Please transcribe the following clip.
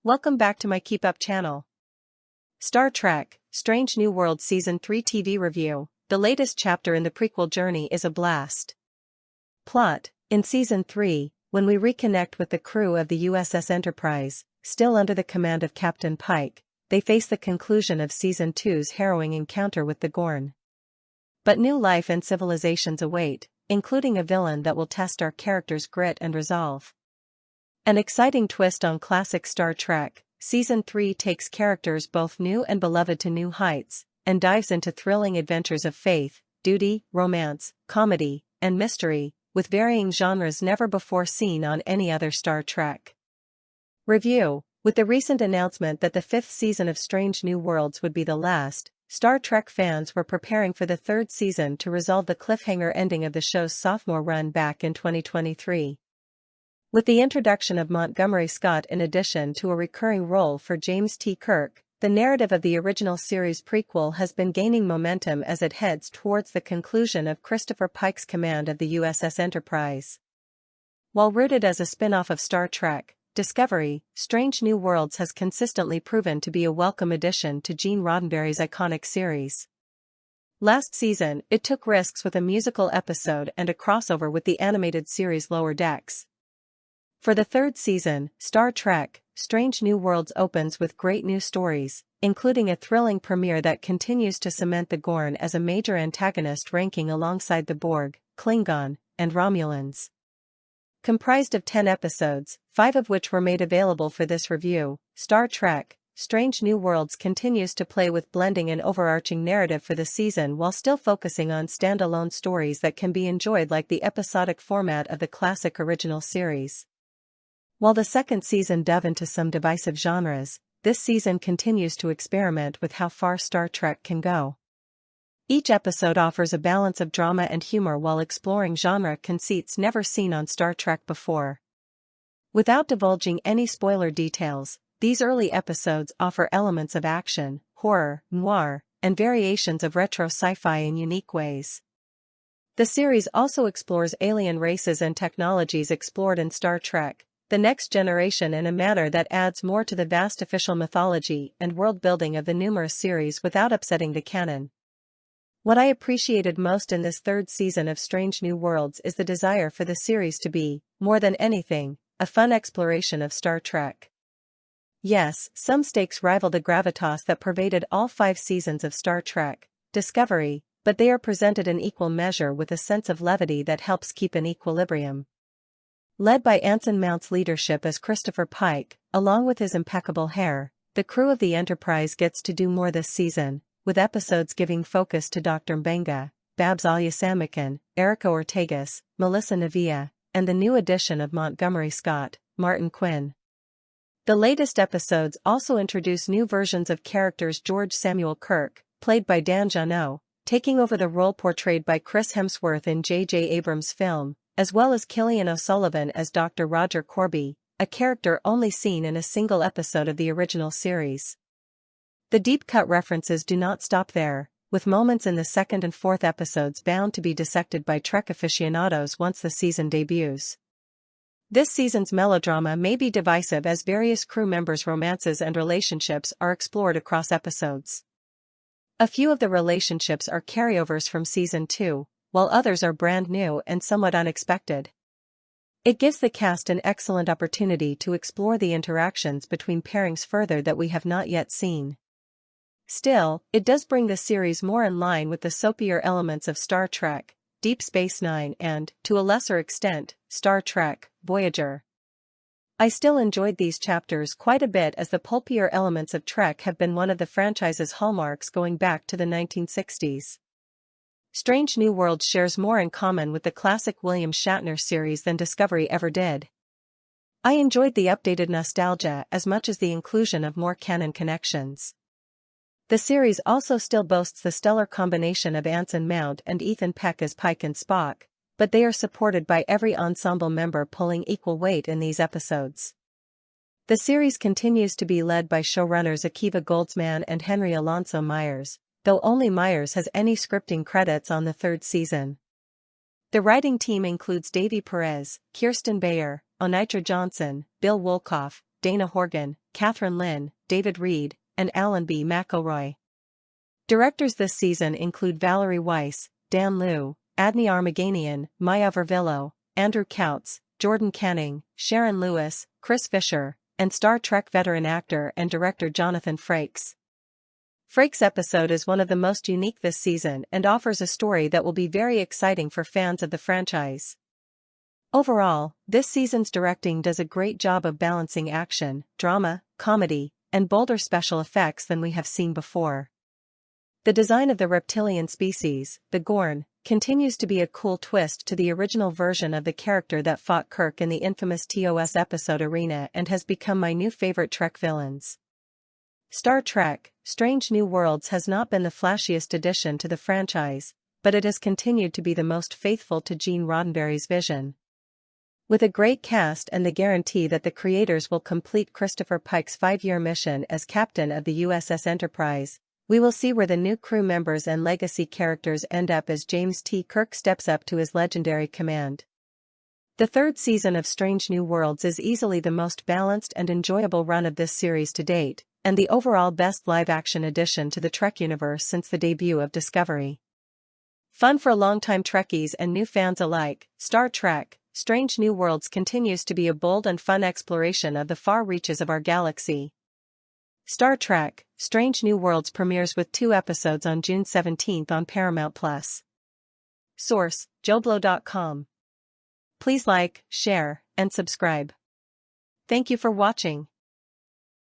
Welcome back to my KEEPUP channel. Star Trek: Strange New Worlds Season 3 TV Review. The latest chapter in the prequel journey is a blast. Plot: in Season 3, when we reconnect with the crew of the USS Enterprise, still under the command of Captain Pike, they face the conclusion of Season 2's harrowing encounter with the Gorn. But new life and civilizations await, including a villain that will test our characters' grit and resolve. An exciting twist on classic Star Trek, Season 3 takes characters both new and beloved to new heights, and dives into thrilling adventures of faith, duty, romance, comedy, and mystery, with varying genres never before seen on any other Star Trek. Review: with the recent announcement that the fifth season of Strange New Worlds would be the last, Star Trek fans were preparing for the third season to resolve the cliffhanger ending of the show's sophomore run back in 2023. With the introduction of Montgomery Scott in addition to a recurring role for James T. Kirk, the narrative of the original series prequel has been gaining momentum as it heads towards the conclusion of Christopher Pike's command of the USS Enterprise. While rooted as a spin-off of Star Trek, Discovery, Strange New Worlds has consistently proven to be a welcome addition to Gene Roddenberry's iconic series. Last season, it took risks with a musical episode and a crossover with the animated series Lower Decks. For the third season, Star Trek: Strange New Worlds opens with great new stories, including a thrilling premiere that continues to cement the Gorn as a major antagonist ranking alongside the Borg, Klingon, and Romulans. Comprised of 10 episodes, 5 of which were made available for this review, Star Trek: Strange New Worlds continues to play with blending an overarching narrative for the season while still focusing on standalone stories that can be enjoyed like the episodic format of the classic original series. While the second season dove into some divisive genres, this season continues to experiment with how far Star Trek can go. Each episode offers a balance of drama and humor while exploring genre conceits never seen on Star Trek before. Without divulging any spoiler details, these early episodes offer elements of action, horror, noir, and variations of retro sci-fi in unique ways. The series also explores alien races and technologies explored in Star Trek: The Next Generation in a manner that adds more to the vast official mythology and world-building of the numerous series without upsetting the canon. What I appreciated most in this third season of Strange New Worlds is the desire for the series to be, more than anything, a fun exploration of Star Trek. Yes, some stakes rival the gravitas that pervaded all 5 seasons of Star Trek: Discovery, but they are presented in equal measure with a sense of levity that helps keep an equilibrium. Led by Anson Mount's leadership as Christopher Pike, along with his impeccable hair, the crew of the Enterprise gets to do more this season, with episodes giving focus to Dr. Mbenga, Babs Oyasamikan, Erica Ortegas, Melissa Navia, and the new addition of Montgomery Scott, Martin Quinn. The latest episodes also introduce new versions of characters: George Samuel Kirk, played by Dan Jeannot, taking over the role portrayed by Chris Hemsworth in J.J. Abrams' film, as well as Killian O'Sullivan as Dr. Roger Corby, a character only seen in a single episode of the original series. The deep-cut references do not stop there, with moments in the second and fourth episodes bound to be dissected by Trek aficionados once the season debuts. This season's melodrama may be divisive as various crew members' romances and relationships are explored across episodes. A few of the relationships are carryovers from Season 2, while others are brand new and somewhat unexpected. It gives the cast an excellent opportunity to explore the interactions between pairings further that we have not yet seen. Still, it does bring the series more in line with the soapier elements of Star Trek: Deep Space Nine and, to a lesser extent, Star Trek: Voyager. I still enjoyed these chapters quite a bit as the pulpier elements of Trek have been one of the franchise's hallmarks going back to the 1960s. Strange New Worlds shares more in common with the classic William Shatner series than Discovery ever did. I enjoyed the updated nostalgia as much as the inclusion of more canon connections. The series also still boasts the stellar combination of Anson Mount and Ethan Peck as Pike and Spock, but they are supported by every ensemble member pulling equal weight in these episodes. The series continues to be led by showrunners Akiva Goldsman and Henry Alonso Myers, though only Myers has any scripting credits on the third season. The writing team includes Davy Perez, Kirsten Bayer, Onitra Johnson, Bill Wolkoff, Dana Horgan, Catherine Lynn, David Reed, and Alan B. McElroy. Directors this season include Valerie Weiss, Dan Liu, Adney Armaganian, Maya Vervillo, Andrew Kautz, Jordan Canning, Sharon Lewis, Chris Fisher, and Star Trek veteran actor and director Jonathan Frakes. Frakes' episode is one of the most unique this season and offers a story that will be very exciting for fans of the franchise. Overall, this season's directing does a great job of balancing action, drama, comedy, and bolder special effects than we have seen before. The design of the reptilian species, the Gorn, continues to be a cool twist to the original version of the character that fought Kirk in the infamous TOS episode Arena and has become my new favorite Trek villains. Star Trek: Strange New Worlds has not been the flashiest addition to the franchise, but it has continued to be the most faithful to Gene Roddenberry's vision. With a great cast and the guarantee that the creators will complete Christopher Pike's 5-year mission as captain of the USS Enterprise, we will see where the new crew members and legacy characters end up as James T. Kirk steps up to his legendary command. The third season of Strange New Worlds is easily the most balanced and enjoyable run of this series to date, and the overall best live-action addition to the Trek universe since the debut of Discovery. Fun for longtime Trekkies and new fans alike, Star Trek: Strange New Worlds continues to be a bold and fun exploration of the far reaches of our galaxy. Star Trek: Strange New Worlds premieres with 2 episodes on June 17 on Paramount+. Source: JoBlo.com. Please like, share, and subscribe. Thank you for watching.